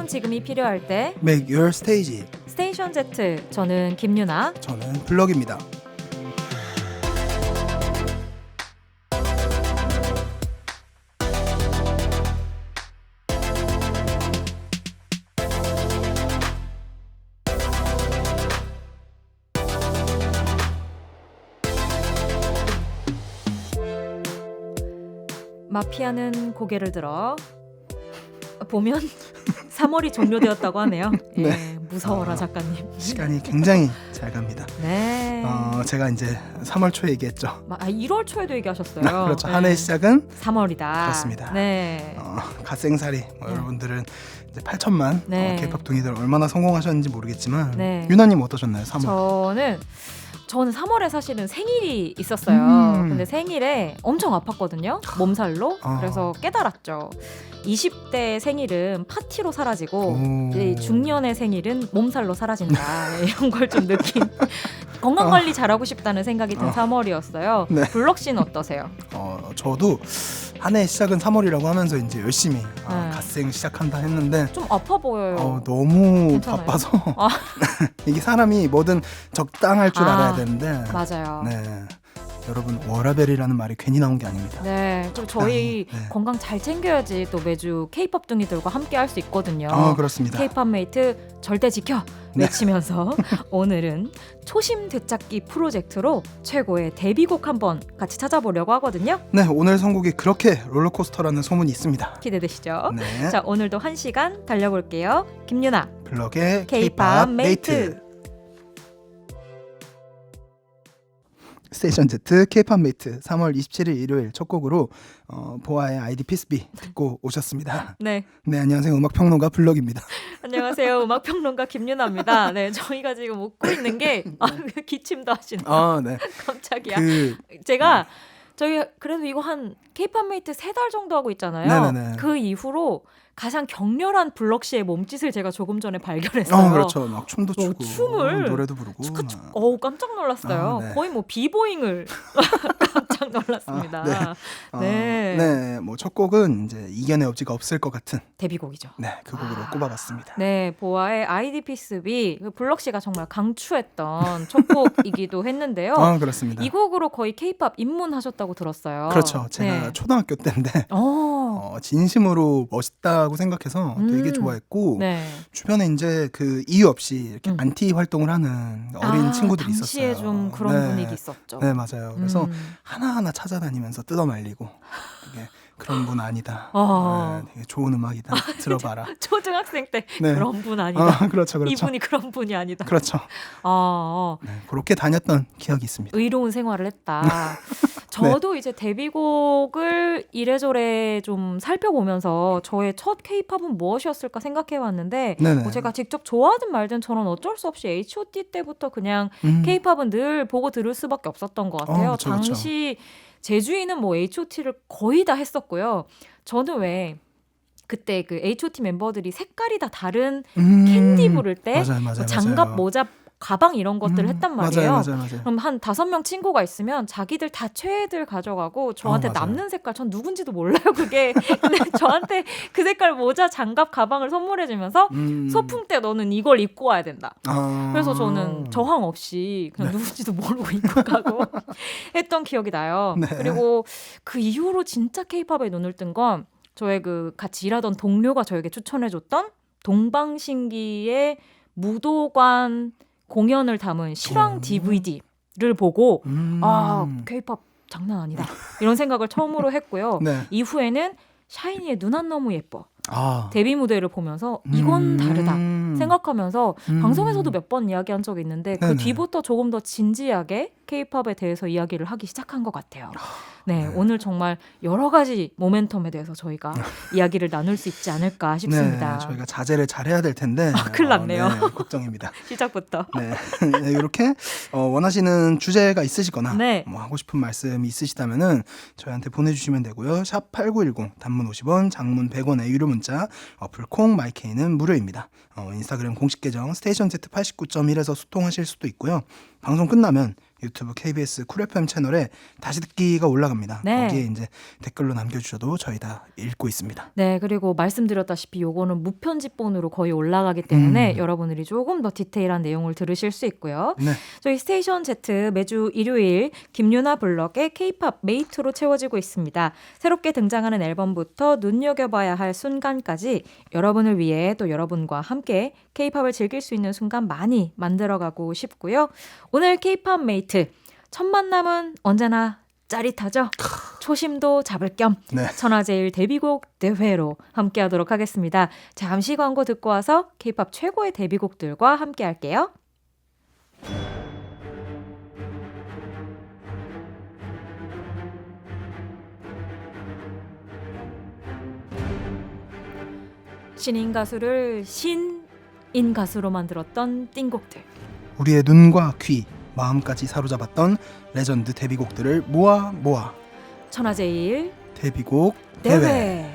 필요한 지금이 필요할 때 Make your stage. 스테이션 Z. 저는 김유나. 저는 블럭입니다. 마피아는 고개를 들어 보면 3월이 종료되었다고 하네요. 네. 예, 무서워라 작가님. 시간이 굉장히 잘 갑니다. 네. 제가 이제 3월 초에 얘기했죠. 1월 초에도 얘기하셨어요. 그렇죠. 네. 한 해 시작은 3월이다. 그렇습니다. 네. 갓생살이 여러분들은 이제 8천만 네. K-pop 둥이들 얼마나 성공하셨는지 모르겠지만 네. 유나님 어떠셨나요? 3월. 저는 3월에 사실은 생일이 있었어요. 근데 생일에 엄청 아팠거든요. 몸살로. 그래서 깨달았죠. 20대 생일은 파티로 사라지고 이제 중년의 생일은 몸살로 사라진다. 네, 이런 걸 좀 느낀 건강관리 잘하고 싶다는 생각이 든 3월이었어요. 네. 블럭 씨는 어떠세요? 저도 한 해 시작은 3월이라고 하면서 이제 열심히 갓생 시작한다 했는데 좀 아파 보여요. 너무 괜찮아요? 바빠서 이게 사람이 뭐든 적당할 줄 알아야 되는데 맞아요. 네. 여러분 워라벨이라는 말이 괜히 나온 게 아닙니다. 네, 그리고 저희 네. 건강 잘 챙겨야지 또 매주 K-pop 둥이들과 함께 할 수 있거든요. 그렇습니다. K-pop 메이트 절대 지켜 외치면서 오늘은 초심 되찾기 프로젝트로 최고의 데뷔곡 한번 같이 찾아보려고 하거든요. 네, 오늘 선곡이 그렇게 롤러코스터라는 소문이 있습니다. 기대되시죠? 네. 자, 오늘도 1시간 달려볼게요. 김유나, 블럭의 K-pop K-pop 메이트. 메이트. 스테이션 Z K-pop 메이트 3월 27일 일요일 첫 곡으로 보아의 ID 피스비 듣고 오셨습니다. 네, 네, 안녕하세요. 음악평론가 블럭입니다. 안녕하세요. 음악평론가 김유나입니다. 네, 저희가 지금 웃고 있는 게 기침도 하시네요. 네. 깜짝이야. 저희 그래도 이거 한 K-pop 메이트 3달 정도 하고 있잖아요. 네네네. 그 이후로 가장 격렬한 블럭 씨의 몸짓을 제가 조금 전에 발견했어요. 그렇죠. 막 춤도 추고 춤을 노래도 부르고. 깜짝 놀랐어요. 네. 거의 뭐 비보잉을 깜짝 놀랐습니다. 네, 뭐 첫 곡은 이제 이견의 여지가 없을 것 같은 데뷔곡이죠. 네, 그 곡으로 꼽아봤습니다. 네, 보아의 아이디 피스비 블럭 씨가 정말 강추했던 첫 곡이기도 했는데요. 그렇습니다. 이 곡으로 거의 K-pop 입문하셨다고 들었어요. 그렇죠. 제가 초등학교 때인데 진심으로 멋있다고 생각해서 되게 좋아했고 네. 주변에 이제 그 이유 없이 이렇게 안티 활동을 하는 어린 친구들이 당시에 있었어요. 좀 그런 분위기 있었죠. 네, 맞아요. 그래서 하나하나 찾아다니면서 뜯어말리고 이게 그런 분 아니다. 네, 되게 좋은 음악이다. 들어봐라. 초등학생 때 네. 그런 분 아니다. 그렇죠. 이분이 그런 분이 아니다. 그렇죠. 네, 그렇게 다녔던 기억이 있습니다. 의로운 생활을 했다. 저도 이제 데뷔곡을 이래저래 좀 살펴보면서 저의 첫 K-팝은 무엇이었을까 생각해봤는데 제가 직접 좋아하든 말든 저는 어쩔 수 없이 H.O.T 때부터 그냥 K-팝은 늘 보고 들을 수밖에 없었던 것 같아요. 그쵸, 당시 제주인은 뭐 H.O.T를 거의 다 했었고요. 저는 왜 그때 그 H.O.T 멤버들이 색깔이 다 다른 캔디 부를 때 맞아요. 장갑, 모자, 가방 이런 것들을 했단 말이에요. 맞아요. 그럼 한 5명 친구가 있으면 자기들 다 최애들 가져가고 저한테 맞아요. 남는 색깔 전 누군지도 몰라요. 그게 근데 저한테 그 색깔 모자, 장갑, 가방을 선물해주면서 소풍 때 너는 이걸 입고 와야 된다. 그래서 저는 저항 없이 그냥 누군지도 모르고 입고 가고 했던 기억이 나요. 네. 그리고 그 이후로 진짜 K-팝에 눈을 뜬 건 저의 그 같이 일하던 동료가 저에게 추천해줬던 동방신기의 무도관 공연을 담은 실황 DVD를 보고 K-pop 장난 아니다 이런 생각을 처음으로 했고요. 네. 이후에는 샤이니의 눈 안 너무 예뻐 데뷔 무대를 보면서 이건 다르다 생각하면서 방송에서도 몇 번 이야기한 적이 있는데 그 뒤부터 조금 더 진지하게 K-팝에 대해서 이야기를 하기 시작한 것 같아요. 네, 오늘 정말 여러 가지 모멘텀에 대해서 저희가 이야기를 나눌 수 있지 않을까 싶습니다. 네, 저희가 자제를 잘해야 될 텐데 큰일 났네요. 네, 걱정입니다. 시작부터. 네, 이렇게 원하시는 주제가 있으시거나 네. 뭐 하고 싶은 말씀이 있으시다면은 저희한테 보내주시면 되고요. 샵 8910 단문 50원, 장문 100원의 유료 문자, 어플 콩, 마이케이는 무료입니다. 인스타그램 공식 계정 스테이션 Z 89.1에서 소통하실 수도 있고요. 방송 끝나면 유튜브 KBS 쿨 FM 채널에 다시 듣기가 올라갑니다. 네. 거기에 이제 댓글로 남겨주셔도 저희 다 읽고 있습니다. 네, 그리고 말씀드렸다시피 요거는 무편집본으로 거의 올라가기 때문에 여러분들이 조금 더 디테일한 내용을 들으실 수 있고요. 네. 저희 스테이션 Z 매주 일요일 김유나 블럭의 K-팝 메이트로 채워지고 있습니다. 새롭게 등장하는 앨범부터 눈여겨봐야 할 순간까지 여러분을 위해 또 여러분과 함께 K-팝을 즐길 수 있는 순간 많이 만들어가고 싶고요. 오늘 K-팝 메이트 첫 만남은 언제나 짜릿하죠? 초심도 잡을 겸 네. 천하제일 데뷔곡 대회로 함께하도록 하겠습니다. 잠시 광고 듣고 와서 K-팝 최고의 데뷔곡들과 함께할게요. 신인 가수를 신인 가수로 만들었던 띵곡들. 우리의 눈과 귀, 마음까지 사로잡았던 레전드 데뷔곡들을 모아 천하제일 데뷔곡 대회. 대회.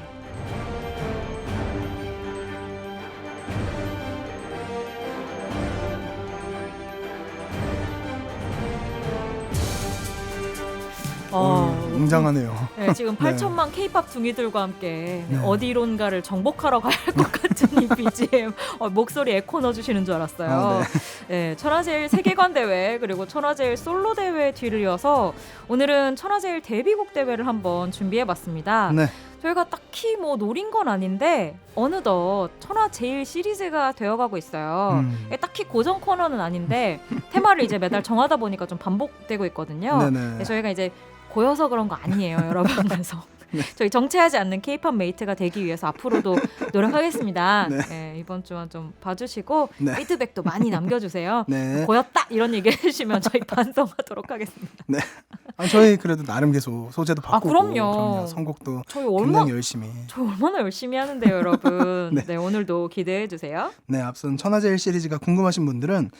웅장하네요. 네, 지금 네. 8천만 K-팝 둥이들과 함께 네. 어디론가를 정복하러 가야 할 것 같은 이 BGM. 목소리 에코 넣어주시는 줄 알았어요. 네, 천하제일 세계관 대회 그리고 천하제일 솔로 대회 뒤를 이어서 오늘은 천하제일 데뷔곡 대회를 한번 준비해봤습니다. 네. 저희가 딱히 뭐 노린 건 아닌데 어느덧 천하제일 시리즈가 되어가고 있어요. 딱히 고정 코너는 아닌데 테마를 이제 매달 정하다 보니까 좀 반복되고 있거든요. 네네. 네, 저희가 이제 고여서 그런 거 아니에요, 여러분. 그래서 저희 정체하지 않는 K-팝 메이트가 되기 위해서 앞으로도 노력하겠습니다. 네. 네, 이번 주만 좀 봐주시고 네. 피드백도 많이 남겨주세요. 네. 고였다 이런 얘기 해주시면 저희 반성하도록 하겠습니다. 네. 아니, 저희 그래도 나름 계속 소재도 바꾸고 그럼요. 선곡도 저희 굉장히 열심히. 저 얼마나 열심히 하는데요, 여러분. 네. 네, 오늘도 기대해 주세요. 네, 앞선 천하제일 시리즈가 궁금하신 분들은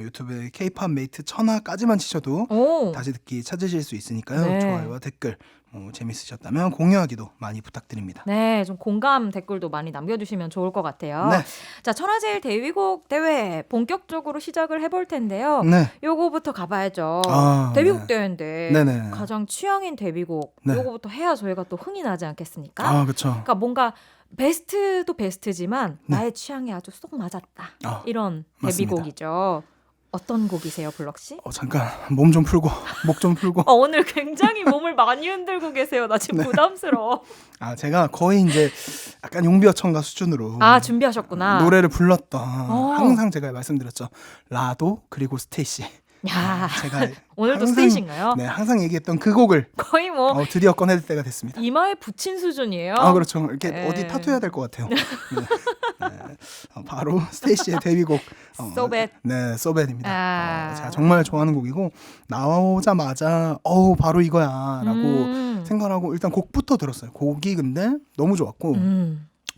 유튜브에 K-팝 메이트 천하까지만 치셔도 오. 다시 듣기 찾으실 수 있으니까요. 네. 좋아요와 댓글 재밌으셨다면 공유하기도 많이 부탁드립니다. 네, 좀 공감 댓글도 많이 남겨주시면 좋을 것 같아요. 네. 자, 천하제일 데뷔곡 대회 본격적으로 시작을 해볼 텐데요. 네. 요거부터 가봐야죠. 아, 데뷔곡 네. 대회인데 네네. 가장 취향인 데뷔곡 네. 요거부터 해야 저희가 또 흥이 나지 않겠습니까? 아, 그렇죠. 그러니까 뭔가 베스트도 베스트지만 네. 나의 취향에 아주 쏙 맞았다. 아, 이런 맞습니다. 데뷔곡이죠. 어떤 곡이세요, 블럭 씨? 잠깐 몸 좀 풀고 목 좀 풀고. 오늘 굉장히 몸을 많이 흔들고 계세요. 나 지금 네. 부담스러워. 제가 거의 이제 약간 용비어천가 수준으로 준비하셨구나. 노래를 불렀던 항상 제가 말씀드렸죠. 라도 그리고 스테이시. 야, 제가 오늘도 항상, 스테이시인가요? 네, 항상 얘기했던 그 곡을 거의 뭐 드디어 꺼낼 때가 됐습니다. 이마에 붙인 수준이에요. 그렇죠. 이렇게 네. 어디 타투해야 될 것 같아요. 네. 바로 스테이시의 데뷔곡 So Bad. 네, So Bad입니다. 아. 제가 정말 좋아하는 곡이고 나오자마자 바로 이거야라고 생각하고 일단 곡부터 들었어요. 곡이 근데 너무 좋았고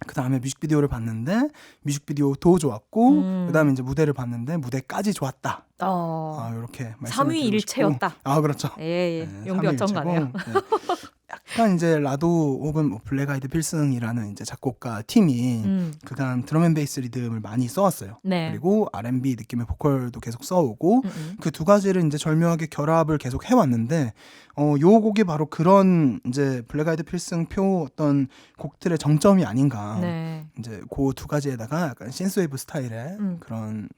그 다음에 뮤직비디오를 봤는데 뮤직비디오도 좋았고 그 다음에 이제 무대를 봤는데 무대까지 좋았다. 이렇게 말씀을 드리고 싶고. 3위일체였다. 그렇죠. 예, 용비 어쩐가네요. 약간 이제 라도 혹은 뭐 블랙 아이드 필승이라는 이제 작곡가 팀이 그간 드럼앤베이스 리듬을 많이 써왔어요. 네. 그리고 R&B 느낌의 보컬도 계속 써오고 그 두 가지를 이제 절묘하게 결합을 계속 해왔는데 요 곡이 바로 그런 이제 블랙 아이드 필승표 어떤 곡들의 정점이 아닌가. 네. 이제 그 두 가지에다가 약간 신스웨이브 스타일의 그런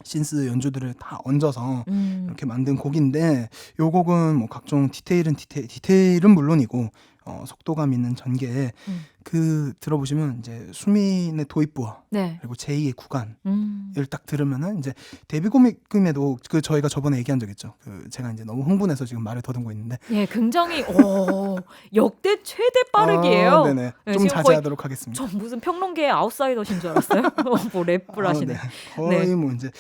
신스 연주들을 다 얹어서 이렇게 만든 곡인데 요 곡은 뭐 각종 디테일은 물론이고 속도감 있는 전개에 그 들어보시면 이제 수민의 도입부와 네. 그리고 제2의 구간을 딱 들으면은 이제 데뷔곡임에도 그 저희가 저번에 얘기한 적 있죠. 그 제가 이제 너무 흥분해서 지금 말을 더듬고 있는데 예, 굉장히 역대 최대 빠르기예요. 네네. 네, 좀 지금 자제하도록 하겠습니다. 저 무슨 평론계의 아웃사이더신 줄 알았어요. 뭐 랩을 하시네. 네. 거의 뭐 이제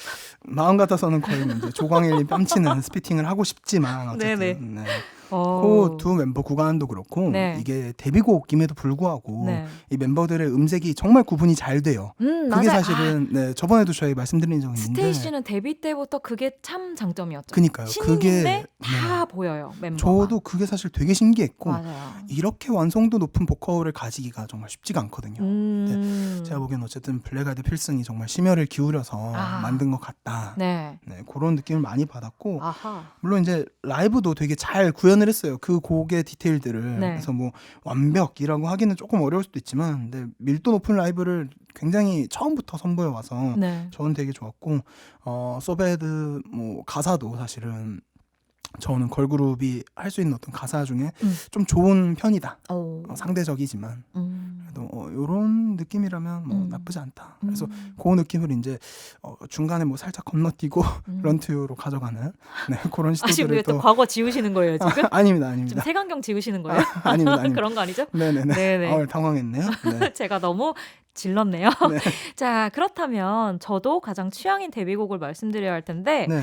마음 같아서는 거의 뭐 이제 조광일님 뺨치는 스피팅을 하고 싶지만 어쨌든 네네. 네. 그 두 멤버 구간도 그렇고 네. 이게 데뷔곡임에도 불구하고 네. 이 멤버들의 음색이 정말 구분이 잘 돼요. 그게 맞아요. 사실은 네, 저번에도 저희 말씀드린 적이 있는데 스테이시는 데뷔 때부터 그게 참 장점이었죠. 그니까요. 신인인데 그게 다 보여요. 멤버가. 저도 그게 사실 되게 신기했고 맞아요. 이렇게 완성도 높은 보컬을 가지기가 정말 쉽지가 않거든요. 네, 제가 보기엔 어쨌든 블랙 아이드 필승이 정말 심혈을 기울여서 만든 것 같다. 네. 네, 그런 느낌을 많이 받았고 아하. 물론 이제 라이브도 되게 잘 구현을 했어요. 그 곡의 디테일들을. 네. 그래서 뭐 완벽이라고 하기는 조금 어려울 수도 있지만 근데 밀도 높은 라이브를 굉장히 처음부터 선보여 와서 네. 저는 되게 좋았고 소배드 뭐 가사도 사실은 저는 걸그룹이 할 수 있는 어떤 가사 중에 좀 좋은 편이다. 상대적이지만 그래도 이런 느낌이라면 뭐 나쁘지 않다. 그래서 그 느낌을 이제 중간에 뭐 살짝 건너뛰고 런투유로 가져가는 네, 그런 지금 시도들을 왜 또 과거 지우시는 거예요 지금? 아닙니다. 지금 색안경 지우시는 거예요? 아닙니다. 그런 거 아니죠? 네네네. 네네. 당황했네요. 네. 제가 너무 질렀네요. 네. 자, 그렇다면 저도 가장 취향인 데뷔곡을 말씀드려야 할 텐데 네.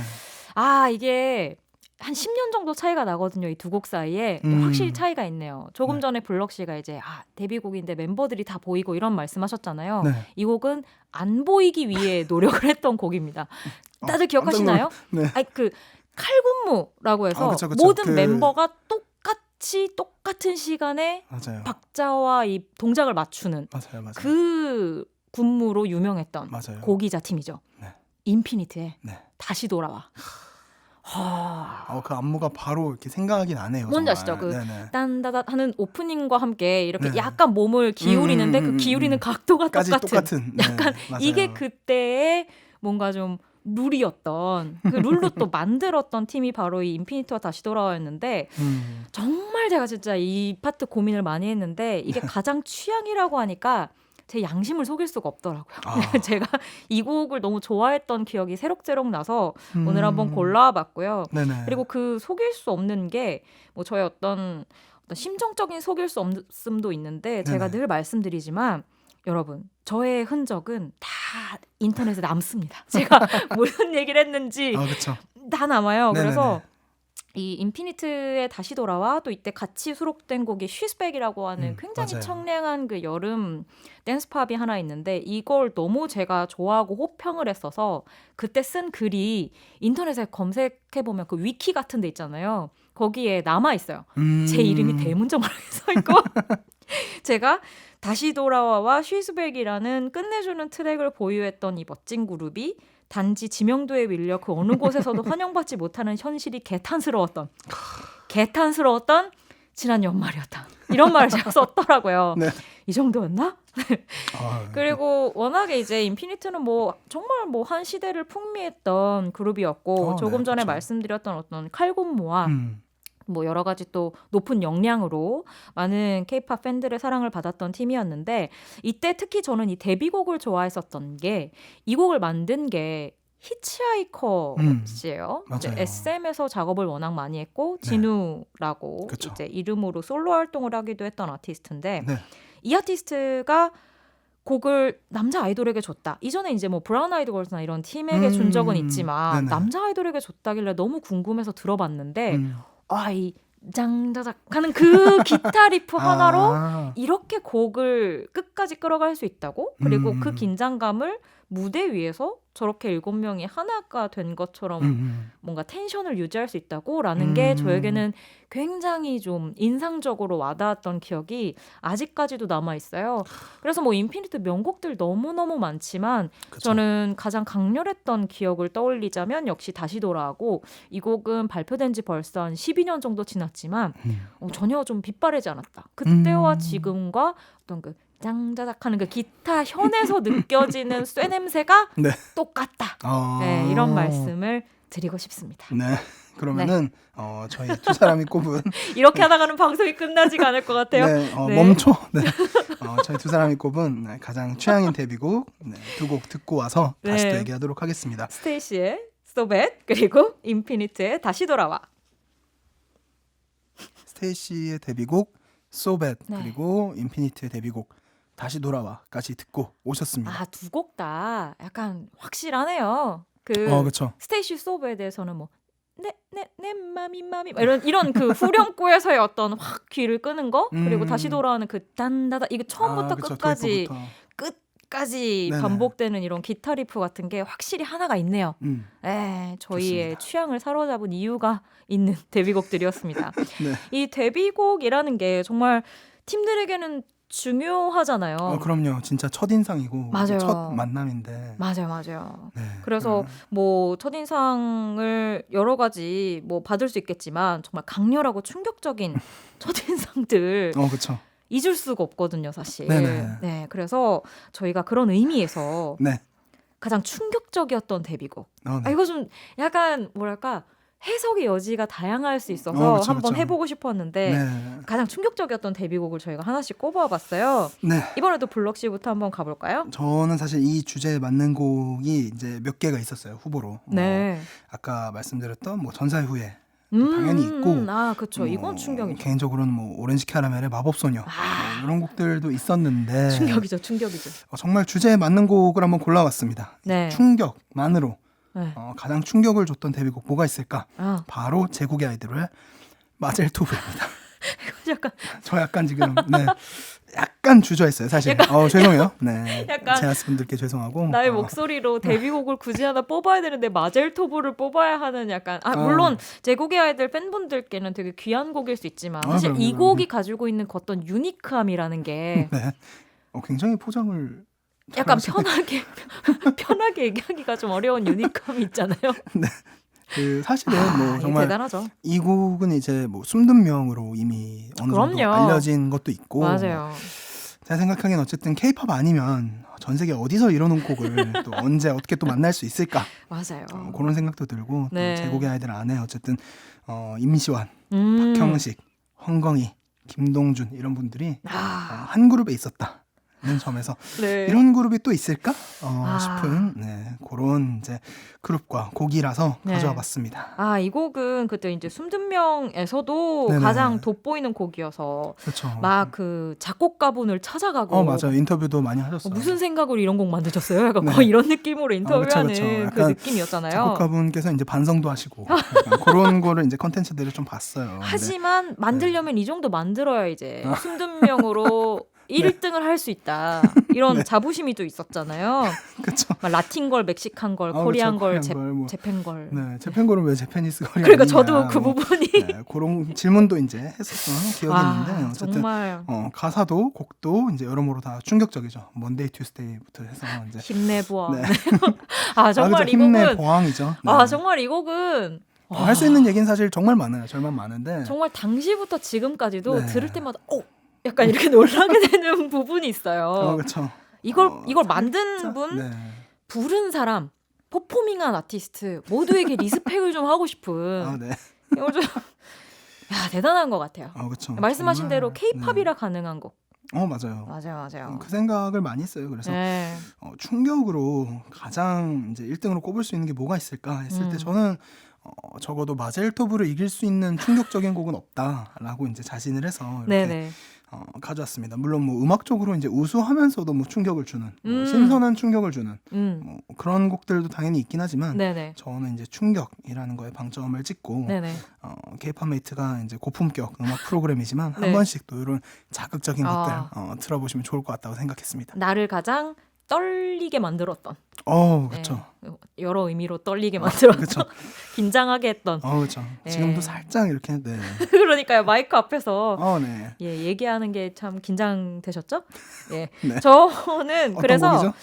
이게 한 10년 정도 차이가 나거든요. 이 두 곡 사이에 확실히 차이가 있네요. 조금 네. 전에 블럭 씨가 이제 데뷔곡인데 멤버들이 다 보이고 이런 말씀하셨잖아요. 네. 이 곡은 안 보이기 위해 노력을 했던 곡입니다. 다들 기억하시나요? 네. 그 칼군무라고 해서 그쵸. 모든 멤버가 똑같은 시간에 맞아요. 박자와 이 동작을 맞추는 맞아요. 그 군무로 유명했던 맞아요. 곡이자 팀이죠. 네. 인피니트의 네. 다시 돌아와. 그 안무가 바로 이렇게 생각이 나네요. 뭔지 정말. 아시죠? 그 네네. 딴다다 하는 오프닝과 함께 이렇게 네. 약간 몸을 기울이는데 그 기울이는 각도가 똑같은. 네, 약간 맞아요. 이게 그때의 뭔가 좀 룰이었던 그 룰로 또 만들었던 팀이 바로 이 인피니트와 다시 돌아와였는데 정말 제가 진짜 이 파트 고민을 많이 했는데 이게 가장 취향이라고 하니까 제 양심을 속일 수가 없더라고요. 제가 이 곡을 너무 좋아했던 기억이 새록새록 나서 오늘 한번 골라봤고요. 네네. 그리고 그 속일 수 없는 게 뭐 저의 어떤 심정적인 속일 수 없음도 있는데 제가 늘 말씀드리지만 여러분 저의 흔적은 다 인터넷에 남습니다. 제가 무슨 얘기를 했는지 다 남아요. 네네네. 그래서 이 인피니트에 다시 돌아와 또 이때 같이 수록된 곡이 쉬스백이라고 하는 굉장히 맞아요. 청량한 그 여름 댄스팝이 하나 있는데 이걸 너무 제가 좋아하고 호평을 했어서 그때 쓴 글이 인터넷에 검색해보면 그 위키 같은 데 있잖아요. 거기에 남아있어요. 제 이름이 대문짝만하게 써있고 제가 다시 돌아와와 쉬스백이라는 끝내주는 트랙을 보유했던 이 멋진 그룹이 단지 지명도에 밀려 그 어느 곳에서도 환영받지 못하는 현실이 개탄스러웠던 지난 연말이었다. 이런 말을 제가 썼더라고요. 네. 이 정도였나? 그리고 워낙에 이제 인피니트는 뭐 정말 뭐 한 시대를 풍미했던 그룹이었고 조금 전에 말씀드렸던 어떤 칼군무와 뭐 여러 가지 또 높은 역량으로 많은 K-팝 팬들의 사랑을 받았던 팀이었는데 이때 특히 저는 이 데뷔곡을 좋아했었던 게 이 곡을 만든 게 히치하이커 씨예요. 이제 SM에서 작업을 워낙 많이 했고 진우라고 이제 이름으로 솔로 활동을 하기도 했던 아티스트인데 이 아티스트가 곡을 남자 아이돌에게 줬다. 이전에 이제 뭐 브라운 아이드 걸스나 이런 팀에게 준 적은 있지만 남자 아이돌에게 줬다길래 너무 궁금해서 들어봤는데 이 짱자작 하는 그 기타 리프 하나로 이렇게 곡을 끝까지 끌어갈 수 있다고? 그리고 그 긴장감을 무대 위에서 저렇게 7명이 하나가 된 것처럼 뭔가 텐션을 유지할 수 있다고? 라는 게 저에게는 굉장히 좀 인상적으로 와닿았던 기억이 아직까지도 남아있어요. 그래서 뭐 인피니트 명곡들 너무너무 많지만 저는 가장 강렬했던 기억을 떠올리자면 역시 다시 돌아오고 이 곡은 발표된 지 벌써 한 12년 정도 지났지만 전혀 좀 빛바래지 않았다. 그때와 지금과 어떤 그 짱자작 하는 그 기타 현에서 느껴지는 쇠 냄새가 똑같다. 네, 이런 말씀을 드리고 싶습니다. 네. 그러면은 저희 두 사람이 꼽은 이렇게 하다가는 방송이 끝나지가 않을 것 같아요. 멈춰. 저희 두 사람이 꼽은 가장 취향인 데뷔곡 두 곡 듣고 와서 다시 또 얘기하도록 하겠습니다. 스테이시의 So Bad 그리고 인피니트의 다시 돌아와. 스테이시의 데뷔곡 So Bad 그리고 인피니트의 데뷔곡 다시 돌아와까지 듣고 오셨습니다. 두 곡 다 약간 확실하네요. 그렇죠. 스테이시 So Bad에서는 뭐 내 맘이 이런 그 후렴구에서의 어떤 확 귀를 끄는 거 그리고 다시 돌아오는 그 단다다 이거 처음부터 그쵸, 끝까지 네네. 반복되는 이런 기타 리프 같은 게 확실히 하나가 있네요. 저희의 좋습니다. 취향을 사로잡은 이유가 있는 데뷔곡들이었습니다. 네. 이 데뷔곡이라는 게 정말 팀들에게는 중요하잖아요. 그럼요. 진짜 첫인상이고 맞아요. 첫 만남인데. 맞아요. 네. 그래서 뭐 첫인상을 여러 가지 뭐 받을 수 있겠지만 정말 강렬하고 충격적인 첫인상들 그렇죠. 잊을 수가 없거든요, 사실. 네네. 네, 그래서 저희가 그런 의미에서 네. 가장 충격적이었던 데뷔곡. 네. 이거 좀 약간 뭐랄까 해석의 여지가 다양할 수 있어서 그쵸, 한번 그쵸. 해보고 싶었는데 네. 가장 충격적이었던 데뷔곡을 저희가 하나씩 꼽아봤어요. 네. 이번에도 블럭 씨부터 한번 가볼까요? 저는 사실 이 주제에 맞는 곡이 이제 몇 개가 있었어요, 후보로. 네. 아까 말씀드렸던 뭐 전사의 후예 당연히 있고. 그렇죠. 이건 충격이죠. 개인적으로는 뭐 오렌지 캐러멜의 마법소녀 이런 곡들도 있었는데 충격이죠. 정말 주제에 맞는 곡을 한번 골라왔습니다. 네. 충격만으로 네. 가장 충격을 줬던 데뷔곡 뭐가 있을까? 아. 바로 제국의 아이들의 마젤토브입니다. 약간 저 약간 지금 약간 주저했어요, 사실. 죄송해요. 네. 약간 제아스 분들께 죄송하고. 나의 목소리로 데뷔곡을 굳이 하나 뽑아야 되는데 마젤토브를 뽑아야 하는 약간 물론 제국의 아이들 팬분들께는 되게 귀한 곡일 수 있지만 사실 이 곡이 가지고 있는 어떤 유니크함이라는 게 네. 굉장히 포장을 약간 편하게 얘기하기가 좀 어려운 유니크함이 있잖아요. 네. 사실은 뭐 정말 대단하죠. 이 곡은 이제 뭐 숨든 명으로 이미 어느 정도 알려진 것도 있고. 맞아요. 제가 생각하기엔 어쨌든 K-팝 아니면 전 세계 어디서 이런 곡을 또 언제 어떻게 또 만날 수 있을까? 맞아요. 그런 생각도 들고 네. 또 제국의 아이들 안에 어쨌든 임시완, 박형식, 황광희, 김동준 이런 분들이 한 그룹에 있었다. 는 점에서 이런 그룹이 또 있을까 싶은 그런 이제 그룹과 곡이라서 가져와 봤습니다. 이 곡은 그때 이제 숨든 명에서도 가장 돋보이는 곡이어서 그렇죠. 막 그 작곡가분을 찾아가고 맞아요. 인터뷰도 많이 하셨어요. 무슨 생각으로 이런 곡 만드셨어요? 약간 거의 이런 느낌으로 인터뷰하는 그쵸. 그 느낌이었잖아요. 작곡가분께서 이제 반성도 하시고 그런 거를 이제 컨텐츠들을 좀 봤어요. 하지만 만들려면 이 정도 만들어야 이제 숨든 명으로 1등을 할 수 있다. 이런 자부심이 또 있었잖아요. 그렇죠. 라틴 걸, 멕시칸 걸, 코리안 걸, 재팬 걸. 네, 재팬 걸은 왜 재패니스 걸이 그러니까 아니냐. 저도 그 부분이 그런 질문도 이제 했었던 기억이 있는데 어쨌든 정말 가사도 곡도 이제 여러모로 다 충격적이죠. 먼데이 튜스데이부터 해서 이제 힘내보아. 네. 정말 이 힘내 곡은 보항이죠. 정말 이 곡은 할 수 있는 얘기는 사실 정말 많아요. 절만 많은데 정말 당시부터 지금까지도 들을 때마다 약간 이렇게 놀라게 되는 부분이 있어요. 그렇죠. 이걸 만든 분, 부른 사람, 퍼포밍한 아티스트 모두에게 리스펙을 좀 하고 싶은. 이걸 좀 대단한 것 같아요. 그렇죠. 말씀하신 정말, 대로 K-팝이라 가능한 곡. 맞아요. 그 생각을 많이 했어요. 그래서 충격으로 가장 이제 1등으로 꼽을 수 있는 게 뭐가 있을까 했을 때 저는 적어도 마젤토브를 이길 수 있는 충격적인 곡은 없다라고 이제 자신을 해서 이렇게 가져왔습니다. 물론 뭐 음악적으로 이제 우수하면서도 뭐 충격을 주는 신선한 충격을 주는 뭐 그런 곡들도 당연히 있긴 하지만 저는 이제 충격이라는 거에 방점을 찍고 K-팝 메이트가 이제 고품격 음악 프로그램이지만 한 번씩 또 이런 자극적인 것들 들어보시면 좋을 것 같다고 생각했습니다. 나를 가장 떨리게 만들었던. 그렇죠. 여러 의미로 떨리게 만들었던. 그렇죠. 긴장하게 했던. 그렇죠. 지금도 살짝 이렇게. 그러니까요. 마이크 앞에서 얘기하는 게 참 긴장되셨죠? 저는 그래서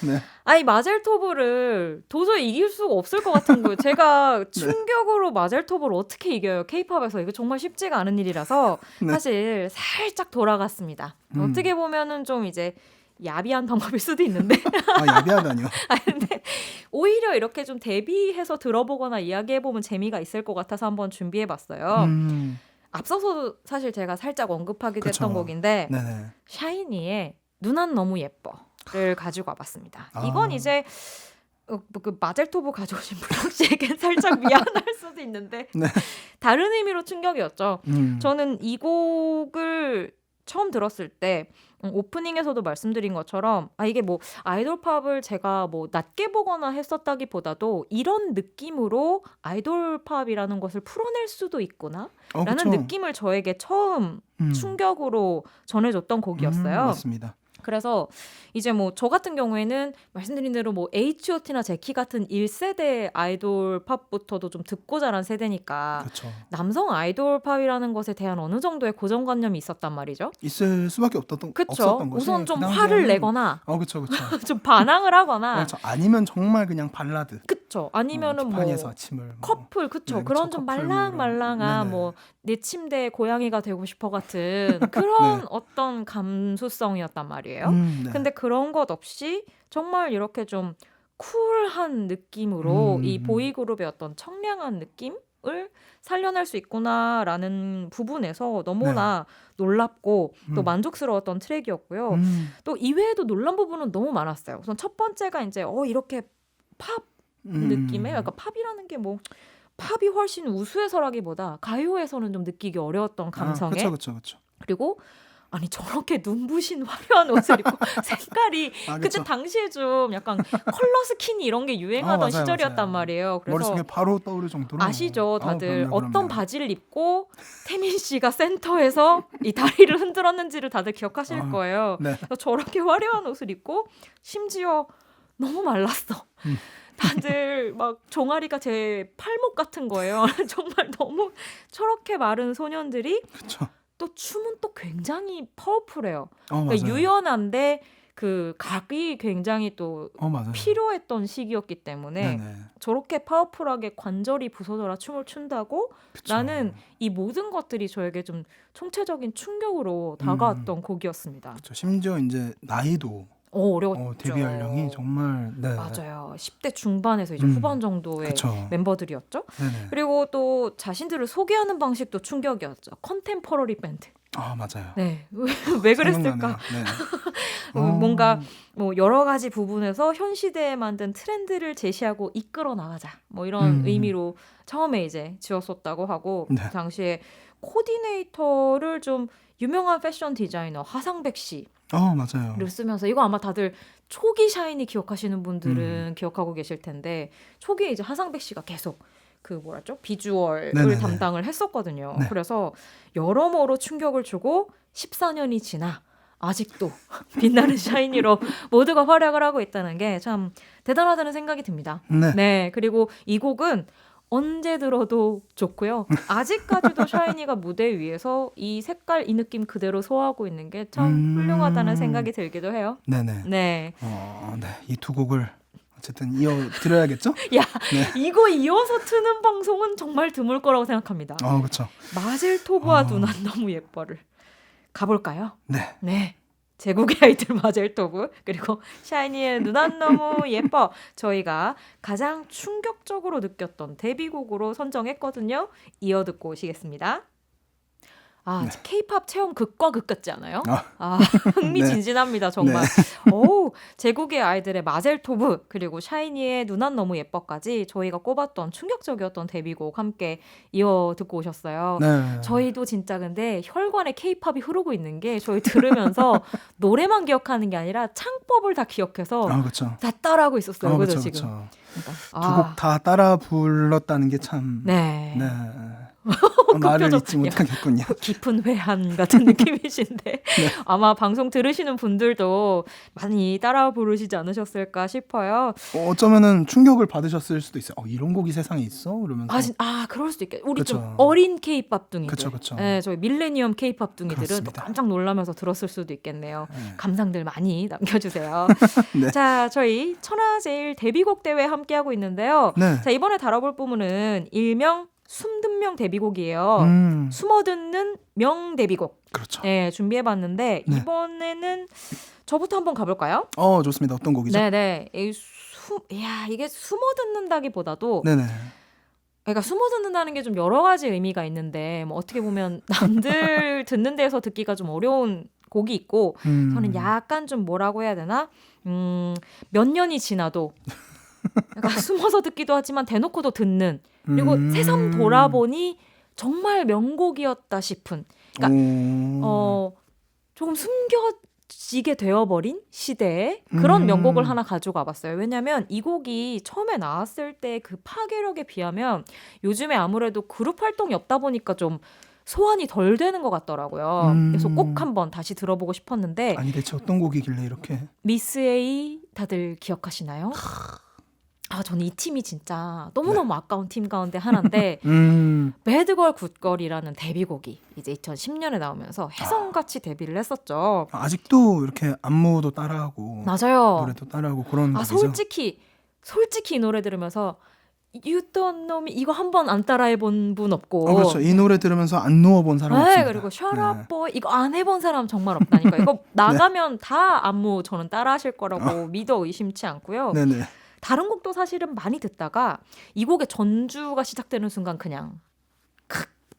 마젤토브를 도저히 이길 수가 없을 것 같은 거예요. 제가 충격으로 마젤토브를 어떻게 이겨요? K-팝에서 이거 정말 쉽지가 않은 일이라서 사실 살짝 돌아갔습니다. 어떻게 보면은 좀 이제 야비한 방법일 수도 있는데 야비하다니요. 근데 오히려 이렇게 좀 대비해서 들어보거나 이야기해보면 재미가 있을 것 같아서 한번 준비해봤어요. 앞서서 사실 제가 살짝 언급하기도 했던 곡인데 샤이니의 누난 너무 예뻐를 가지고 와봤습니다. 이건 이제 그 마젤토브 가져오신 블럭 씨에겐 살짝 미안할 수도 있는데 다른 의미로 충격이었죠. 저는 이 곡을 처음 들었을 때 오프닝에서도 말씀드린 것처럼 이게 뭐 아이돌 팝을 제가 뭐 낮게 보거나 했었다기보다도 이런 느낌으로 아이돌 팝이라는 것을 풀어낼 수도 있구나 라는 그쵸. 느낌을 저에게 처음 충격으로 전해줬던 곡이었어요. 맞습니다. 그래서 이제 뭐 저 같은 경우에는 말씀드린 대로 뭐 H.O.T나 제키 같은 1세대 아이돌 팝부터도 좀 듣고 자란 세대니까 그렇죠. 남성 아이돌 팝이라는 것에 대한 어느 정도의 고정관념이 있었단 말이죠. 있을 수밖에 그쵸? 없었던 것이 우선 좀 그 화를 당시에는- 내거나 그렇죠, 그렇죠. 좀 반항을 하거나 그렇죠. 아니면 정말 그냥 발라드. 그쵸? 아니면은 뭐 티파니에서 아침을 뭐. 커플 그쵸? 네, 그런 그쵸. 좀 커플 말랑말랑한 네네. 뭐 내 침대에 고양이가 되고 싶어 같은 그런 네. 어떤 감수성이었단 말이에요. 네. 근데 그런 것 없이 정말 이렇게 좀 쿨한 느낌으로 이 보이그룹의 어떤 청량한 느낌을 살려낼 수 있구나라는 부분에서 너무나 놀랍고 또 만족스러웠던 트랙이었고요. 또 이외에도 놀란 부분은 너무 많았어요. 우선 첫 번째가 이제 이렇게 팝 느낌의 그러니까 팝이라는 게 뭐 팝이 훨씬 우수해서라기보다 가요에서는 좀 느끼기 어려웠던 감성에 그렇죠. 그리고 아니 저렇게 눈부신 화려한 옷을 입고 색깔이 그때 그쵸. 당시에 좀 약간 컬러 스키니 이런 게 유행하던 맞아요, 시절이었단 맞아요. 말이에요. 그래서 머릿속에 바로 떠오를 정도로 아시죠 다들 그럼요. 어떤 바지를 입고 태민 씨가 센터에서 이 다리를 흔들었는지를 다들 기억하실 거예요. 네. 그래서 저렇게 화려한 옷을 입고 심지어 너무 말랐어. 다들 막 종아리가 제 팔목 같은 거예요. 정말 너무 저렇게 마른 소년들이 그렇죠. 또 춤은 또 굉장히 파워풀해요. 그러니까 맞아요. 유연한데 그 각이 굉장히 또 맞아요. 필요했던 시기였기 때문에 네네. 저렇게 파워풀하게 관절이 부서져라 춤을 춘다고 그쵸. 나는 이 모든 것들이 저에게 좀 총체적인 충격으로 다가왔던 곡이었습니다. 그쵸. 심지어 이제 나이도 어려웠죠. 데뷔 연령이 정말 맞아요. 10대 중반에서 이제 후반 정도의 그쵸. 멤버들이었죠. 네네. 그리고 또 자신들을 소개하는 방식도 충격이었죠. 컨템퍼러리 밴드. 맞아요. 네. 왜 그랬을까? 생각나네요. 네. 뭔가 뭐 여러 가지 부분에서 현 시대에 만든 트렌드를 제시하고 이끌어 나가자. 뭐 이런 의미로 처음에 이제 지었었다고 하고 네. 그 당시에 코디네이터를 좀 유명한 패션 디자이너 하상백 씨를 맞아요. 쓰면서 이거 아마 다들 초기 샤이니 기억하시는 분들은 기억하고 계실 텐데 초기에 이제 하상백 씨가 계속 그 뭐랄죠? 비주얼을 네네네. 담당을 했었거든요. 네. 그래서 여러모로 충격을 주고 14년이 지나 아직도 빛나는 샤이니로 모두가 활약을 하고 있다는 게 참 대단하다는 생각이 듭니다. 네. 그리고 이 곡은 언제 들어도 좋고요. 아직까지도 샤이니가 무대 위에서 이 색깔, 이 느낌 그대로 소화하고 있는 게 참 훌륭하다는 생각이 들기도 해요. 네네. 네. 이 두 곡을 어쨌든 이어 들어야겠죠? 야, 이거 이어서 트는 방송은 정말 드물 거라고 생각합니다. 그렇죠. 마젤토브와 누난 너무 예뻐를 가볼까요? 네. 네. 제국의 아이들 마젤토브 그리고 샤이니의 누난 너무 예뻐 저희가 가장 충격적으로 느꼈던 데뷔곡으로 선정했거든요. 이어 듣고 오시겠습니다. K-팝 체험 극과 극 같지 않아요? 흥미진진합니다 정말. 제국의 아이들의 마젤토브 그리고 샤이니의 누난 너무 예뻐까지 저희가 꼽았던 충격적이었던 데뷔곡 함께 이어 듣고 오셨어요. 네. 저희도 진짜 근데 혈관에 K-팝이 흐르고 있는 게 저희 들으면서 노래만 기억하는 게 아니라 창법을 다 기억해서 그렇죠. 다 따라하고 있었어요. 그죠 그렇죠, 지금. 그렇죠. 그러니까, 두 곡 다 따라 불렀다는 게 참. 네. 말을 표정. 잊지 못하겠군요. 깊은 회한 같은 느낌이신데 아마 방송 들으시는 분들도 많이 따라 부르시지 않으셨을까 싶어요. 어쩌면은 충격을 받으셨을 수도 있어요. 이런 곡이 세상에 있어? 그러면서. 그럴 수도 있겠. 우리 그쵸. 좀 어린 K-팝 둥이들. 그쵸. 네, 저희 밀레니엄 K-팝 둥이들은 또 그렇습니다. 깜짝 놀라면서 들었을 수도 있겠네요. 감상들 많이 남겨주세요. 네. 자, 저희 천하제일 데뷔곡 대회 함께하고 있는데요. 네. 자, 이번에 다뤄볼 부분은 일명 숨듣명 데뷔곡이에요. 숨어듣는 명 데뷔곡. 그렇죠. 네, 준비해봤는데 네. 이번에는 저부터 한번 가볼까요? 좋습니다. 어떤 곡이죠? 네네. 이게 숨어듣는다기보다도 네네. 그러니까 숨어듣는다는 게 좀 여러 가지 의미가 있는데 뭐 어떻게 보면 남들 듣는 데서 듣기가 좀 어려운 곡이 있고 저는 약간 좀 뭐라고 해야 되나? 몇 년이 지나도 그러니까 숨어서 듣기도 하지만 대놓고도 듣는 그리고 새삼 돌아보니 정말 명곡이었다 싶은 그러니까 조금 지게 되어버린 시대의 그런 명곡을 하나 가지고 와봤어요. 왜냐하면 이 곡이 처음에 나왔을 때 그 파괴력에 비하면 요즘에 아무래도 그룹 활동이 없다 보니까 좀 소환이 덜 되는 것 같더라고요. 그래서 꼭 한번 다시 들어보고 싶었는데. 아니 대체 어떤 곡이길래 이렇게. 미스 A 다들 기억하시나요? 저는 이 팀이 진짜 너무너무 아까운 팀 가운데 하나인데 배드걸 굿걸이라는 데뷔곡이 이제 2010년에 나오면서 혜성같이 데뷔를 했었죠. 아직도 이렇게 안무도 따라하고 맞아요. 노래도 따라하고 그런 곡이죠. 솔직히 이 노래 들으면서 You Don't Know Me 이거 한 번 안 따라해본 분 없고 그렇죠. 이 노래 들으면서 안 누워본 사람 없습니다. 그리고 Shut Up Boy 이거 안 해본 사람 정말 없다니까. 이거 나가면 다 안무 저는 따라하실 거라고 믿어 의심치 않고요. 네네. 다른 곡도 사실은 많이 듣다가 이 곡의 전주가 시작되는 순간 그냥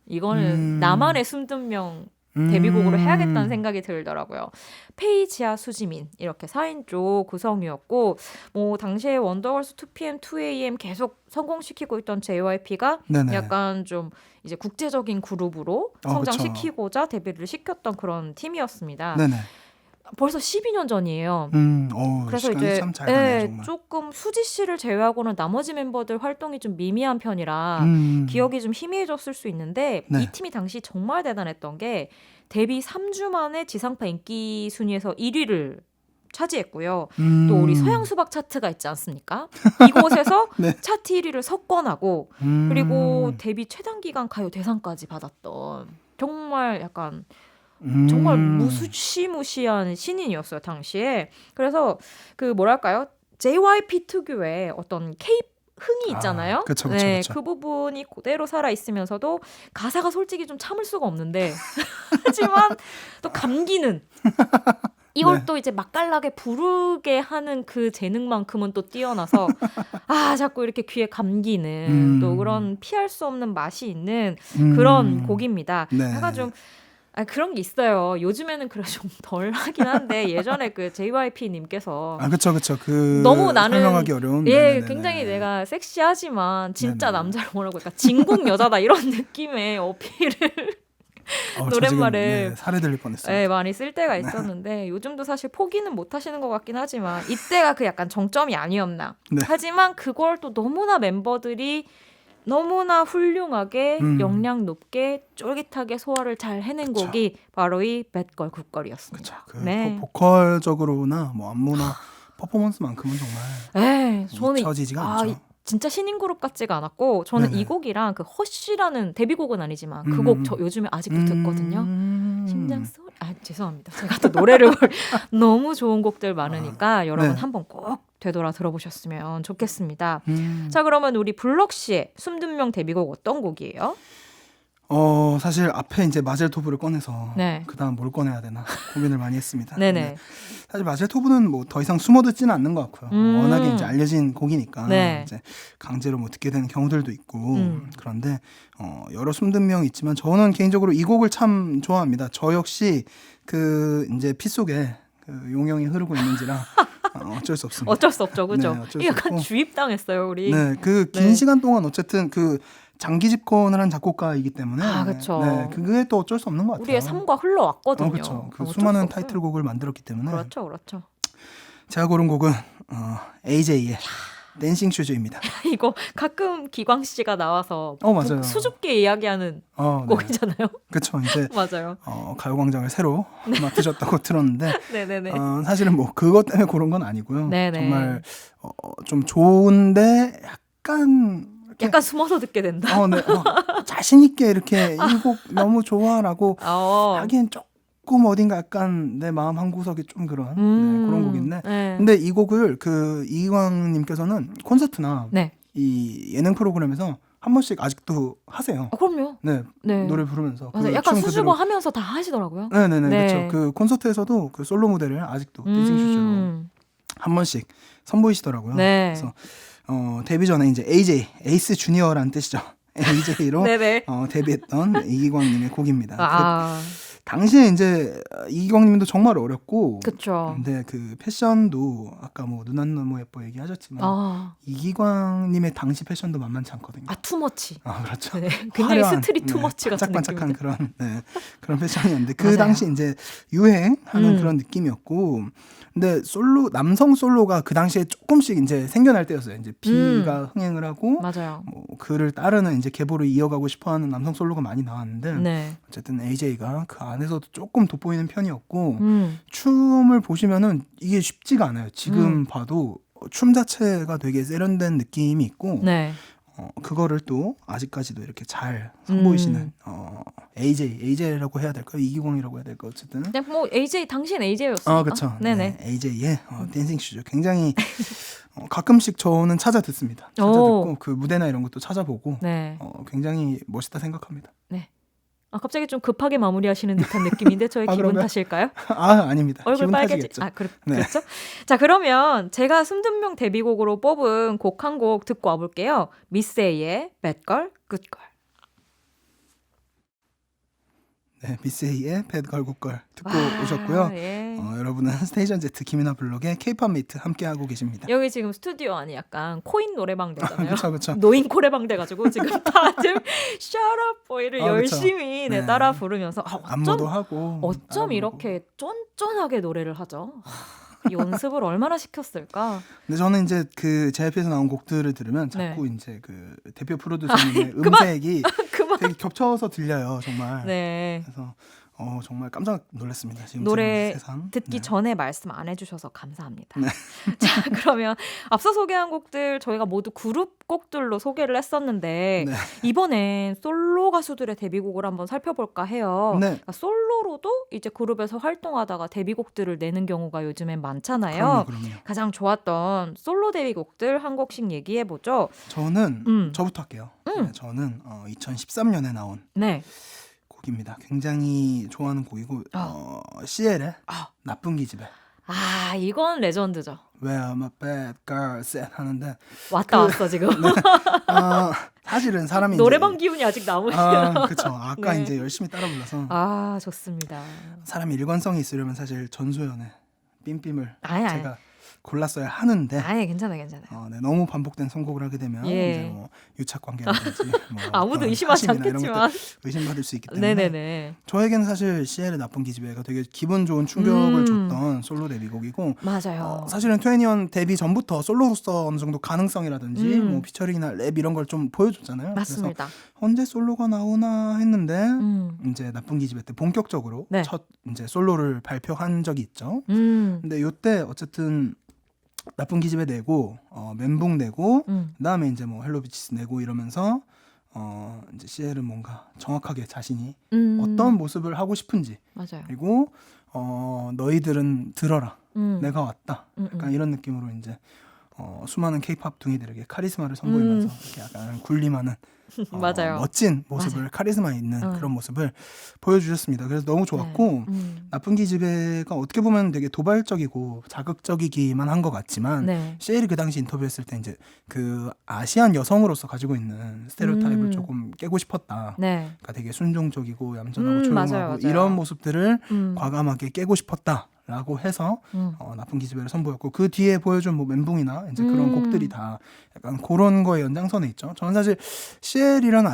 이거는 나만의 숨든명 데뷔곡으로 해야겠다는 생각이 들더라고요. 페이지와 수지민 이렇게 4인조 구성이었고 뭐 당시에 원더걸스 2PM, 2AM 계속 성공시키고 있던 JYP가 네네. 약간 좀 이제 국제적인 그룹으로 성장시키고자 데뷔를 시켰던 그런 팀이었습니다. 네네. 벌써 12년 전이에요. 그래서 이제 참 잘 가네요, 정말. 조금 수지 씨를 제외하고는 나머지 멤버들 활동이 좀 미미한 편이라 기억이 좀 희미해졌을 수 있는데 네. 이 팀이 당시 정말 대단했던 게 데뷔 3주 만에 지상파 인기 순위에서 1위를 차지했고요. 또 우리 서양 수박 차트가 있지 않습니까? 이곳에서 네. 차트 1위를 석권하고 그리고 데뷔 최단 기간 가요 대상까지 받았던 정말 약간 정말 무시무시한 신인이었어요 당시에. 그래서 그 뭐랄까요 JYP 특유의 어떤 K 흥이 있잖아요. 그쵸. 그 부분이 그대로 살아 있으면서도 가사가 솔직히 좀 참을 수가 없는데 하지만 또 감기는 이걸 또 이제 맛깔나게 부르게 하는 그 재능만큼은 또 뛰어나서 자꾸 이렇게 귀에 감기는 또 그런 피할 수 없는 맛이 있는 그런 곡입니다. 네. 약간 좀 그런 게 있어요. 요즘에는 그래 좀 덜 하긴 한데 예전에 그 JYP님께서 그쵸. 너무 나는 설명하기 어려운. 굉장히 내가 섹시하지만 진짜 남자를 뭐라고 할까 진국 여자다 이런 느낌의 어필을 노랫말을 살해 들릴 뻔했어요. 많이 쓸 때가 있었는데 요즘도 사실 포기는 못 하시는 것 같긴 하지만 이때가 그 약간 정점이 아니었나. 하지만 그걸 또 너무나 멤버들이 너무나 훌륭하게 역량 높게 쫄깃하게 소화를 잘 해낸 곡이 바로 이 배드걸 굿걸이었습니다. 보컬적으로나 뭐 안무나 퍼포먼스만큼은 정말 잊혀지지가 않죠. 진짜 신인 그룹 같지가 않았고 저는 이 곡이랑 그 허쉬라는 데뷔곡은 아니지만 그 곡 저 요즘에 아직도 듣거든요. 심장 소리 죄송합니다. 제가 또 노래를 너무 좋은 곡들 많으니까 여러분 한번 꼭 되돌아 들어보셨으면 좋겠습니다. 자 그러면 우리 블럭 씨의 숨든 명 데뷔곡 어떤 곡이에요? 사실 앞에 이제 마젤토브를 꺼내서 그다음 뭘 꺼내야 되나 고민을 많이 했습니다. 네네. 사실 마젤토브는 뭐 더 이상 숨어 듣지는 않는 것 같고요. 워낙에 이제 알려진 곡이니까 이제 강제로 뭐 듣게 되는 경우들도 있고 그런데 여러 숨든 명이 있지만 저는 개인적으로 이 곡을 참 좋아합니다. 저 역시 그 이제 피 속에 그 용형이 흐르고 있는지라 어쩔 수 없습니다. 어쩔 수 없죠, 그죠? 네, 어쩔 수 약간 없고. 주입당했어요, 우리. 네, 그 긴 시간 동안 어쨌든 그 장기 집권을 한 작곡가이기 때문에 그렇죠. 그게 또 어쩔 수 없는 것 같아요. 우리의 삶과 흘러왔거든요. 그렇죠. 그 수많은 타이틀곡을 만들었기 때문에. 그렇죠. 제가 고른 곡은 AJ의 댄싱 슈즈입니다. 이거 가끔 기광 씨가 나와서 맞아요. 수줍게 이야기하는 곡이잖아요. 그렇죠. 이제 맞아요. 가요광장을 새로 맡으셨다고 들었는데 네네네. 사실은 뭐 그것 때문에 고른 건 아니고요. 네네. 정말 좀 좋은데 약간 숨어서 듣게 된다. 자신 있게 이렇게 이 곡 너무 좋아라고 하기엔 조금 어딘가 약간 내 마음 한 구석이 좀 그런 그런 곡인데 근데 이 곡을 그 이기광님께서는 콘서트나 이 예능 프로그램에서 한 번씩 아직도 하세요. 그럼요. 노래 부르면서 맞아요. 약간 수줍어 하면서 다 하시더라고요. 그렇죠. 그 콘서트에서도 그 솔로 무대를 아직도 댄싱 슈즈로 한 번씩 선보이시더라고요. 그래서 데뷔 전에 이제 AJ, 에이스 주니어라는 뜻이죠. AJ로 데뷔했던 이기광님의 곡입니다. 당시에 이제 이기광님도 정말 어렸고, 그쵸. 근데 그 패션도 아까 뭐 눈 안 너무 예뻐 얘기하셨지만 이기광님의 당시 패션도 만만치 않거든요. 투머치. 그렇죠. 네, 굉장히 화려한, 스트릿 투머치 같은 반짝반짝한 느낌인데. 그런 패션이었는데 그 맞아요. 당시 이제 유행하는 그런 느낌이었고, 근데 남성 솔로가 그 당시에 조금씩 이제 생겨날 때였어요. 이제 B가 흥행을 하고, 맞아요. 뭐 그를 따르는 이제 계보를 이어가고 싶어하는 남성 솔로가 많이 나왔는데, 네. 어쨌든 AJ가 그 안에서도 조금 돋보이는 편이었고, 춤을 보시면은 이게 쉽지가 않아요. 지금 봐도 춤 자체가 되게 세련된 느낌이 있고, 네. 그거를 또 아직까지도 이렇게 잘 선보이시는 AJ라고 해야 될까요? 이기광이라고 해야 될까요? 어쨌든. 그냥 뭐 AJ 당신 AJ였어요. 그렇죠. 네네. 네, AJ의 댄싱 슈즈 굉장히 가끔씩 저는 찾아 듣습니다. 찾아 듣고 그 무대나 이런 것도 찾아보고 네. 굉장히 멋있다 생각합니다. 네. 갑자기 좀 급하게 마무리하시는 듯한 느낌인데 저의 기분 그런가요? 탓일까요? 아닙니다. 얼굴 기분 빨개지. 탓이겠죠. 그렇죠. 자, 그러면 제가 숨든 명 데뷔곡으로 뽑은 곡 한 곡 듣고 와볼게요. 미스 A의 Bad Girl, Good Girl. 네, 미스 A의 Bad Girl, Good Girl 듣고 와, 오셨고요. 예. 여러분은 스테이션 Z 김이나 블록의 K-pop 메이트 함께하고 계십니다. 여기 지금 스튜디오 안이 약간 코인 노래방 되잖아요. 그렇죠. 노인 코레방 돼가지고 지금 다들 Shut Up Boy를 열심히 네. 따라 부르면서 안무도 하고 어쩜 이렇게 쫀쫀하게 노래를 하죠? 연습을 얼마나 시켰을까? 근데 저는 이제 그 JYP에서 나온 곡들을 들으면 자꾸 네. 이제 그 대표 프로듀서님의 음색이 되게 겹쳐서 들려요, 정말. 네. 그래서 정말 깜짝 놀랐습니다. 지금 노래 세상. 듣기 네. 전에 말씀 안 해주셔서 감사합니다. 네. 자, 그러면 앞서 소개한 곡들 저희가 모두 그룹 곡들로 소개를 했었는데 네. 이번엔 솔로 가수들의 데뷔곡을 한번 살펴볼까 해요. 네. 그러니까 솔로로도 이제 그룹에서 활동하다가 데뷔곡들을 내는 경우가 요즘엔 많잖아요. 그럼요. 가장 좋았던 솔로 데뷔곡들 한 곡씩 얘기해보죠. 저는 저부터 할게요. 네, 저는 2013년에 나온 네. 곡입니다. 굉장히 좋아하는 곡이고 CL의 나쁜 기집애. 이건 레전드죠. Where I'm a bad girl said 하는데 왔어 지금. 사실은 사람이 노래방 이제, 기운이 아직 남으시네요. 그렇죠. 아까 네. 이제 열심히 따라 불러서 좋습니다. 사람이 일관성이 있으려면 사실 전소연의 삠삠을 아니. 제가 골랐어야 하는데 괜찮아요. 네, 너무 반복된 선곡을 하게 되면 예. 이제 뭐 유착 관계라든지 뭐 아무도 어떤 의심하지 사심이나 이런 않겠지만. 것들 의심받을 수 있기 때문에 네네네. 저에게는 사실 CL의 나쁜 기집애가 되게 기분 좋은 충격을 줬던 솔로 데뷔곡이고 맞아요. 사실은 21 데뷔 전부터 솔로로서 어느 정도 가능성이라든지 뭐 피처링이나 랩 이런 걸 좀 보여줬잖아요. 맞습니다. 그래서 언제 솔로가 나오나 했는데 이제 나쁜 기집애 때 본격적으로 네. 첫 이제 솔로를 발표한 적이 있죠. 근데 요때 어쨌든 나쁜 기집애 내고 멘붕 내고 그다음에 이제 뭐 헬로 비치스 내고 이러면서 이제 CL은 뭔가 정확하게 자신이 어떤 모습을 하고 싶은지 맞아요. 그리고 너희들은 들어라 내가 왔다 약간 이런 느낌으로 이제 수많은 K-팝 둥이들에게 카리스마를 선보이면서 이렇게 약간 군림하는 맞아요. 멋진 모습을 카리스마 있는 그런 모습을 보여주셨습니다. 그래서 너무 좋았고 나쁜 기집애가 어떻게 보면 되게 도발적이고 자극적이기만 한 것 같지만 CL이 그 당시 인터뷰했을 때 이제 그 아시안 여성으로서 가지고 있는 스테레오타입을 조금 깨고 싶었다. 그러니까 되게 순종적이고 얌전하고 조용하고 맞아요. 이런 모습들을 과감하게 깨고 싶었다. 라고 해서 나쁜 기집애를 선보였고 그 뒤에 보여준 뭐 멘붕이나 이제 그런 곡들이 다 약간 그런 거에 연장선에 있죠. 저는 사실 CL이라는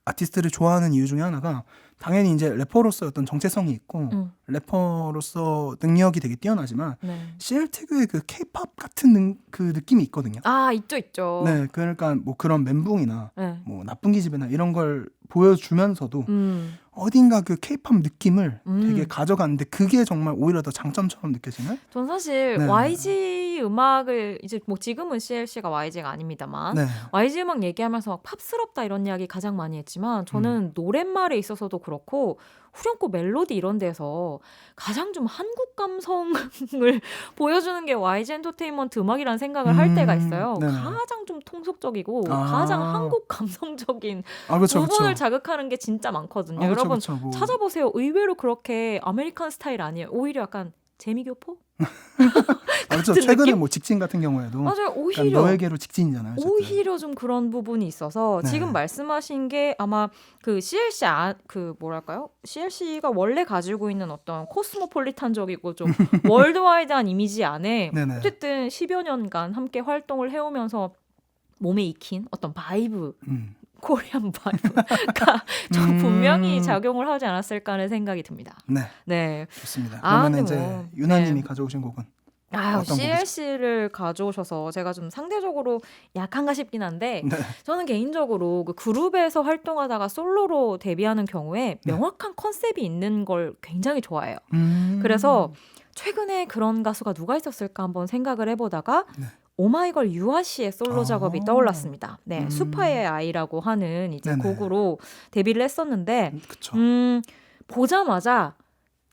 아티스트를 좋아하는 이유 중에 하나가 당연히 이제 래퍼로서 어떤 정체성이 있고 래퍼로서 능력이 되게 뛰어나지만 CL 특유의 그 K-팝 같은 그 느낌이 있거든요. 있죠. 네, 그러니까 뭐 그런 멘붕이나 뭐 나쁜 기집애나 이런 걸 보여주면서도 어딘가 그 K-팝 느낌을 되게 가져가는데 그게 정말 오히려 더 장점처럼 느껴지는? 전 사실 YG 음악을 이제 뭐 지금은 CLC가 YG가 아닙니다만 YG 음악 얘기하면서 막 팝스럽다 이런 이야기 가장 많이 했지만 저는 노랫말에 있어서도 그렇고 후렴구 멜로디 이런 데서 가장 좀 한국 감성을 보여주는 게 YG 엔터테인먼트 음악이라는 생각을 할 때가 있어요. 가장 좀 통속적이고 가장 한국 감성적인 부분을 자극하는 게 진짜 많거든요. 여러분 뭐. 찾아보세요. 의외로 그렇게 아메리칸 스타일 아니에요. 오히려 약간 재미교포? 그렇죠. 같은 최근에 느낌? 뭐 직진 같은 경우에도 맞아요. 약간 오히려 너에게로 직진이잖아요. 어쨌든. 오히려 좀 그런 부분이 있어서 네. 지금 말씀하신 게 아마 그 CLC 그 뭐랄까요? CLC가 원래 가지고 있는 어떤 코스모폴리탄적이고 좀 월드와이드한 이미지 안에 네네. 어쨌든 10여 년간 함께 활동을 해오면서 몸에 익힌 어떤 바이브, 코리안 바이브가 좀 분명히 작용을 하지 않았을까 하는 생각이 듭니다. 네. 네. 좋습니다. 아, 그러면 근데 이제 뭐, 유나님이 네. 가져오신 곡은 아, 어떤 곡이죠? CLC를 가져오셔서 제가 좀 상대적으로 약한가 싶긴 한데 네. 저는 개인적으로 그 그룹에서 활동하다가 솔로로 데뷔하는 경우에 네. 명확한 컨셉이 있는 걸 굉장히 좋아해요. 그래서 최근에 그런 가수가 누가 있었을까 한번 생각을 해보다가 네. 오마이걸 유아 씨의 솔로 작업이 떠올랐습니다. 네, 수파의 아이라고 하는 이제 네네. 곡으로 데뷔를 했었는데 그쵸. 보자마자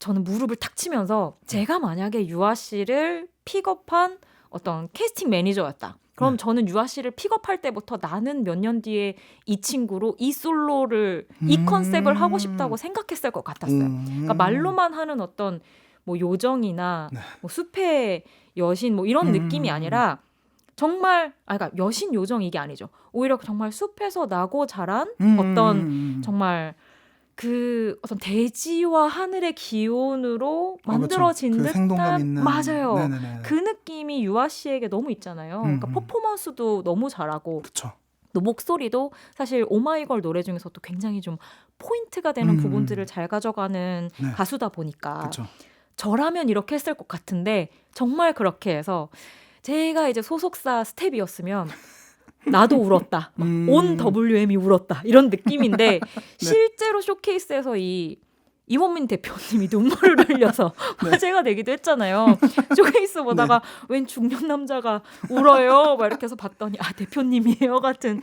저는 무릎을 탁 치면서 제가 만약에 유아 씨를 픽업한 어떤 캐스팅 매니저였다. 그럼 네. 저는 유아 씨를 픽업할 때부터 나는 몇 년 뒤에 이 친구로 이 솔로를 이 컨셉을 하고 싶다고 생각했을 것 같았어요. 그러니까 말로만 하는 어떤 뭐 요정이나 네. 뭐 숲의 여신 뭐 이런 느낌이 아니라 정말 그러니까 여신 요정 이게 아니죠. 오히려 정말 숲에서 나고 자란 어떤 정말 그 어떤 대지와 하늘의 기운으로 만들어진 그렇죠. 그 생동감 듯한 있는. 맞아요. 네네네. 그 느낌이 유아 씨에게 너무 있잖아요. 그러니까 퍼포먼스도 너무 잘하고 그쵸. 또 목소리도 사실 오마이걸 노래 중에서도 굉장히 좀 포인트가 되는 부분들을 잘 가져가는 네. 가수다 보니까 그쵸. 저라면 이렇게 했을 것 같은데 정말 그렇게 해서 제가 이제 소속사 스텝이었으면 나도 울었다. 막 온 WM이 울었다. 이런 느낌인데 실제로 쇼케이스에서 이원민 대표님이 눈물을 흘려서 화제가 되기도 했잖아요. 쇼케이스 보다가 웬 중년 남자가 울어요. 막 이렇게 해서 봤더니 아 대표님이에요 같은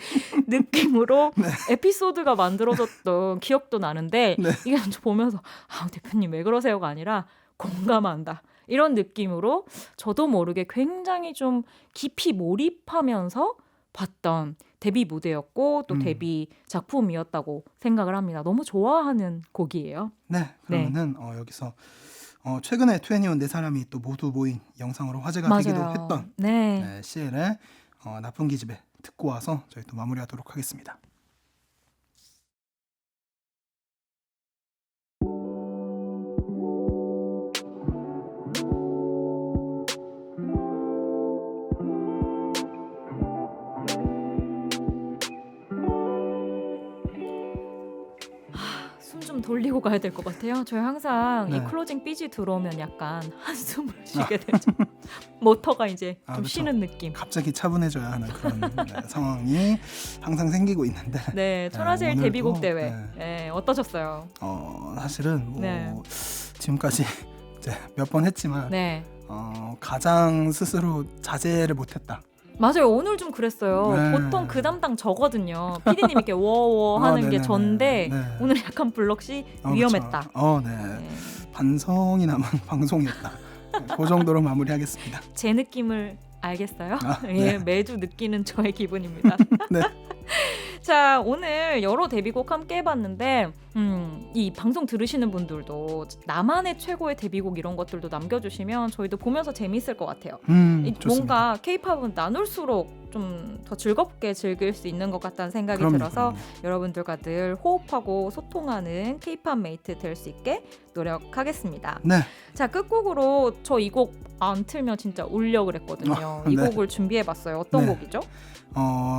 느낌으로 에피소드가 만들어졌던 기억도 나는데 이게 보면서 아 대표님 왜 그러세요가 아니라 공감한다. 이런 느낌으로 저도 모르게 굉장히 좀 깊이 몰입하면서 봤던 데뷔 무대였고 또 데뷔 작품이었다고 생각을 합니다. 너무 좋아하는 곡이에요. 네, 그러면은 여기서 최근에 21 네 사람이 또 모두 모인 영상으로 화제가 되기도 했던 네. CL의 나쁜 기집애 듣고 와서 저희 또 마무리하도록 하겠습니다. 숨 좀 돌리고 가야 될 것 같아요. 저희 항상 네. 이 클로징 삐지 들어오면 약간 한숨을 쉬게 되죠. 모터가 이제 좀 그렇죠. 쉬는 느낌. 갑자기 차분해져야 하는 그런 상황이 항상 생기고 있는데 네, 천하제일 오늘도, 데뷔곡 대회 어떠셨어요? 사실은 뭐 네. 지금까지 이제 몇 번 했지만 네. 가장 스스로 자제를 못했다. 맞아요. 오늘 좀 그랬어요. 네. 보통 그 담당 저거든요. PD님 이렇게 워워 하는 게 네네네. 전데 네. 오늘 약간 블럭시 위험했다. 그렇죠. 네. 반성이 남은 방송이었다. 그 정도로 마무리하겠습니다. 제 느낌을 알겠어요? 네. 예, 매주 느끼는 저의 기분입니다. 네. 자, 오늘 여러 데뷔곡 함께 해봤는데 이 방송 들으시는 분들도 나만의 최고의 데뷔곡 이런 것들도 남겨주시면 저희도 보면서 재미있을 것 같아요. 뭔가 K-팝은 나눌수록 좀 더 즐겁게 즐길 수 있는 것 같다는 생각이 들어서 여러분들과 늘 호흡하고 소통하는 K-팝 메이트 될 수 있게 노력하겠습니다. 네. 자, 끝곡으로 저 이 곡 안 틀면 진짜 울려 그랬거든요. 이 곡을 준비해봤어요. 어떤 곡이죠?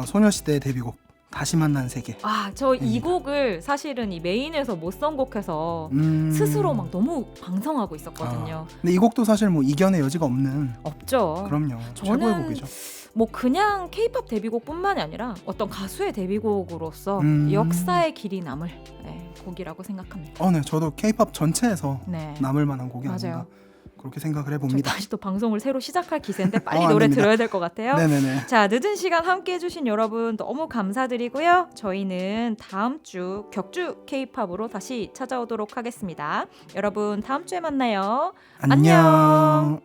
소녀시대 데뷔곡 다시 만난 세계. 저 이 곡을 사실은 이 메인에서 못 선곡해서 스스로 막 너무 방성하고 있었거든요. 근데 이 곡도 사실 뭐 이견의 여지가 없는. 없죠. 그럼요. 저는 최고의 곡이죠. 뭐 그냥 K-팝 데뷔곡뿐만이 아니라 어떤 가수의 데뷔곡으로서 역사의 길이 남을 곡이라고 생각합니다. 네, 저도 K-팝 전체에서 네. 남을 만한 곡이 맞아요. 아닌가 그렇게 생각을 저희 해봅니다. 다시 또 방송을 새로 시작할 기세인데 빨리 노래 됩니다. 들어야 될 것 같아요. 네네네. 자, 늦은 시간 함께 해주신 여러분 너무 감사드리고요. 저희는 다음 주 격주 K-팝으로 다시 찾아오도록 하겠습니다. 여러분 다음 주에 만나요. 안녕.